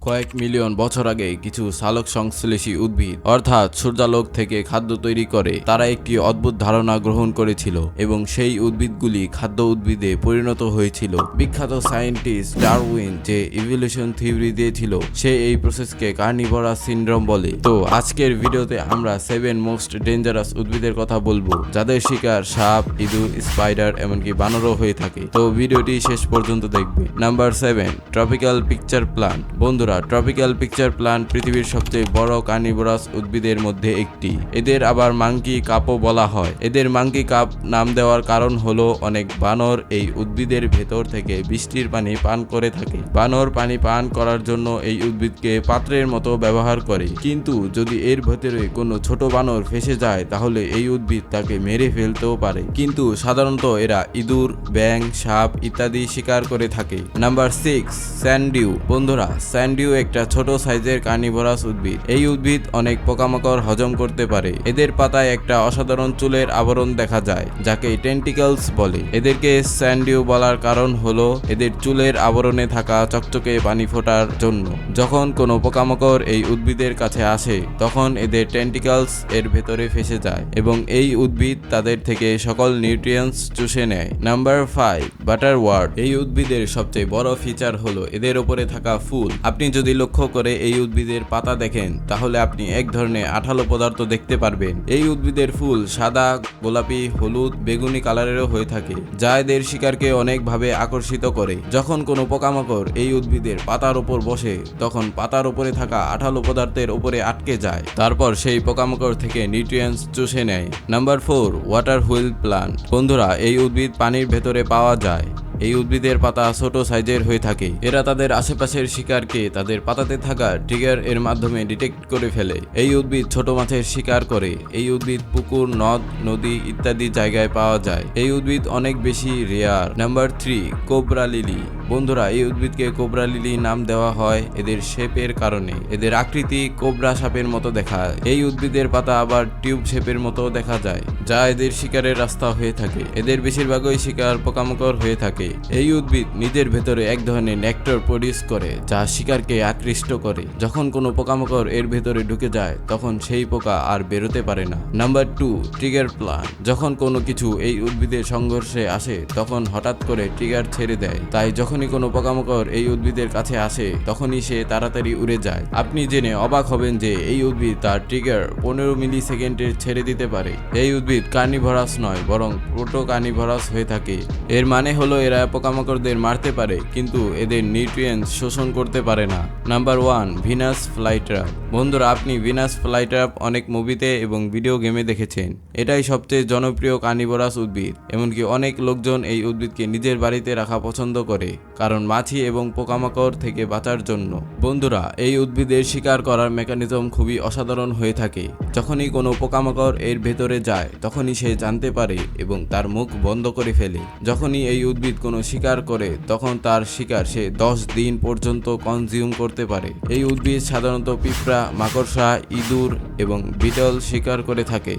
কয়েক মিলিয়ন বছর আগে কিছু সালোক সংশ্লেষী উদ্ভিদ অর্থাৎ সূর্যালোক থেকে খাদ্য তৈরি করে তারা একটি অদ্ভুত ধারণা গ্রহণ করেছিল এবং সেই উদ্ভিদগুলি খাদ্য উদ্ভিদে পরিণত হয়েছিল। বিখ্যাত সায়েন্টিস্ট ডারউইন যে ইভলিউশন থিওরি দিয়েছিল সে এই প্রসেসকে কার্নিভোরাস সিনড্রোম বলে। তো আজকের ভিডিওতে আমরা 7 মোস্ট ডেঞ্জারাস উদ্ভিদের কথা বলবো যাদের শিকার সাপ, ইঁদুর, স্পাইডার এমনকি বানরও হয়ে থাকে। তো ভিডিওটি শেষ পর্যন্ত দেখবে। Number 7, tropical picture plant. বন্ধুরা, ট্রপিক্যাল পিকচার প্লান্ট পৃথিবীর সবচেয়ে বড় কার্নিভোরাস উদ্ভিদের মধ্যে একটি। এদের আবার মাঙ্কি কাপও বলা হয়। এদের মাঙ্কি কাপ নাম দেওয়ার কারণ হলো অনেক বানর এই উদ্ভিদের ভেতর থেকে বৃষ্টির পানি পান করে থাকে। বানর পানি পান করার জন্য এই উদ্ভিদকে পাত্রের মতো ব্যবহার করে, কিন্তু যদি এর ভেতরে কোনো ছোট বানর ফেসে যায় তাহলে এই উদ্ভিদ তাকে মেরে ফেলতেও পারে। কিন্তু সাধারণত এরা ইঁদুর, ব্যাঙ, সাপ ইত্যাদি শিকার করে থাকে। নাম্বার 6, স্যান্ডিউ। বন্ধুরা, স্যান্ডিউ একটা ছোট সাইজের কার্নিভোরাস উদ্ভিদ। এই উদ্ভিদ অনেক পোকামাকড় হজম করতে পারে। এদের পাতায় একটা অসাধারণ চুলের আবরণ দেখা যায় যাকে টেন্টিকলস বলে। এদেরকে স্যান্ডিউ বলার কারণ হলো এদের চুলের আবরণে থাকা চকচকে পানি ফোটার জন্য। যখন কোনো পোকামাকড় এই উদ্ভিদের কাছে আসে তখন এদের টেন্টিকলস এর ভেতরে ফেসে যায় এবং এই উদ্ভিদ তাদের থেকে সকল নিউট্রিয়েন্টস চুষে নেয়। নাম্বার 5, বাটারওয়ার্ট। এই উদ্ভিদের সবচেয়ে বড় ফিচার হলো এদের উপরে থাকা ফুল। আপনি যদি লক্ষ্য করে এই উদ্ভিদের পাতা দেখেন তাহলে আপনি এক ধরনের আঠালো পদার্থ দেখতে পারবেন। এই উদ্ভিদের ফুল সাদা, গোলাপি, হলুদ, বেগুনি কালারেরও হয়ে থাকে, যা এদের শিকারকে অনেকভাবে আকর্ষিত করে। যখন কোনো পোকামাকড় এই উদ্ভিদের পাতার উপর বসে তখন পাতার উপরে থাকা আঠালো পদার্থের উপরে আটকে যায়, তারপর সেই পোকামাকড় থেকে নিউট্রিয়েন্টস চুষে নেয়। Number 4, water wheel plant. বন্ধুরা, এই উদ্ভিদ পানির ভেতরে পাওয়া যায়। এই উদ্ভিদের পাতা ছোট সাইজের হয়ে থাকে। এরা তাদের আশেপাশের শিকারকে তাদের পাতাতে থাকা ট্রিগার এর মাধ্যমে ডিটেক্ট করে ফেলে। এই উদ্ভিদ ছোট মাছের শিকার করে। এই উদ্ভিদ পুকুর, নদ, নদী ইত্যাদি জায়গায় পাওয়া যায়। এই উদ্ভিদ অনেক বেশি রেয়ার। Number 3, cobra lily. বন্ধুরা, এই উদ্ভিদকে কোবরা লিলি নাম দেওয়া হয় এদের শেপের কারণে। এদের আকৃতি কোবরা সাপের মতো দেখায়। এই উদ্ভিদের পাতা আবার টিউব শেপের মতো দেখা যায়, যা এদের শিকারের রাস্তা হয়ে থাকে। এদের বেশিরভাগই শিকার পোকামাকড় হয়ে থাকে। এই উদ্ভিদ নিজের ভেতরে এক ধরনের নেক্টার প্রডিউস করে যা শিকারকে আকৃষ্ট করে। যখন কোনো পোকামাকড় এর ভেতরে ঢুকে যায় তখন সেই পোকা আর বেরোতে পারে না। Number 2, trigger plant. যখন কোনো কিছু এই উদ্ভিদের সংঘর্ষে আসে তখন হঠাৎ করে ট্রিগার ছেড়ে দেয়। তাই যখনই কোনো পোকামাকড় এই উদ্ভিদের কাছে আসে তখনই সে তাড়াতাড়ি উড়ে যায়। আপনি জেনে অবাক হবেন যে এই উদ্ভিদ তার ট্রিগার 15 মিলি সেকেন্ডে ছেড়ে দিতে পারে। এই উদ্ভিদ কার্নিভোরাস নয় বরং প্রোটো কার্নিভোরাস হয়ে থাকে। এর মানে হলো এরা পোকামাকড়দের মারতে পারে কিন্তু এদের নিউট্রিয়েন্টস শোষণ করতে পারে না। Number 1, Venus flytrap. বন্ধুরা, আপনি ভিনাস ফ্লাইট্রাপ অনেক মুভিতে এবং ভিডিও গেমে দেখেছেন। এটাই সবচেয়ে জনপ্রিয় কার্নিভোরাস উদ্ভিদ। এমনকি অনেক লোকজন এই উদ্ভিদকে নিজের বাড়িতে রাখা পছন্দ করে কারণ মাছি এবং পোকামাকড় থেকে বাঁচার জন্য। বন্ধুরা, এই উদ্ভিদের শিকার করার মেকানিজম খুবই অসাধারণ হয়ে থাকে। যখনই কোনো পোকামাকড় এর ভেতরে যায় তখনই সে জানতে পারে এবং তার মুখ বন্ধ করে ফেলে। যখনই এই উদ্ভিদ কোনো শিকার করে তখন তার শিকার সে 10 দিন পর্যন্ত কনজিউম করতে পারে। এই উদ্ভিদ সাধারণত পিঁপড়া, মাকড়সা, ইঁদুর এবং বিটল শিকার করে থাকে।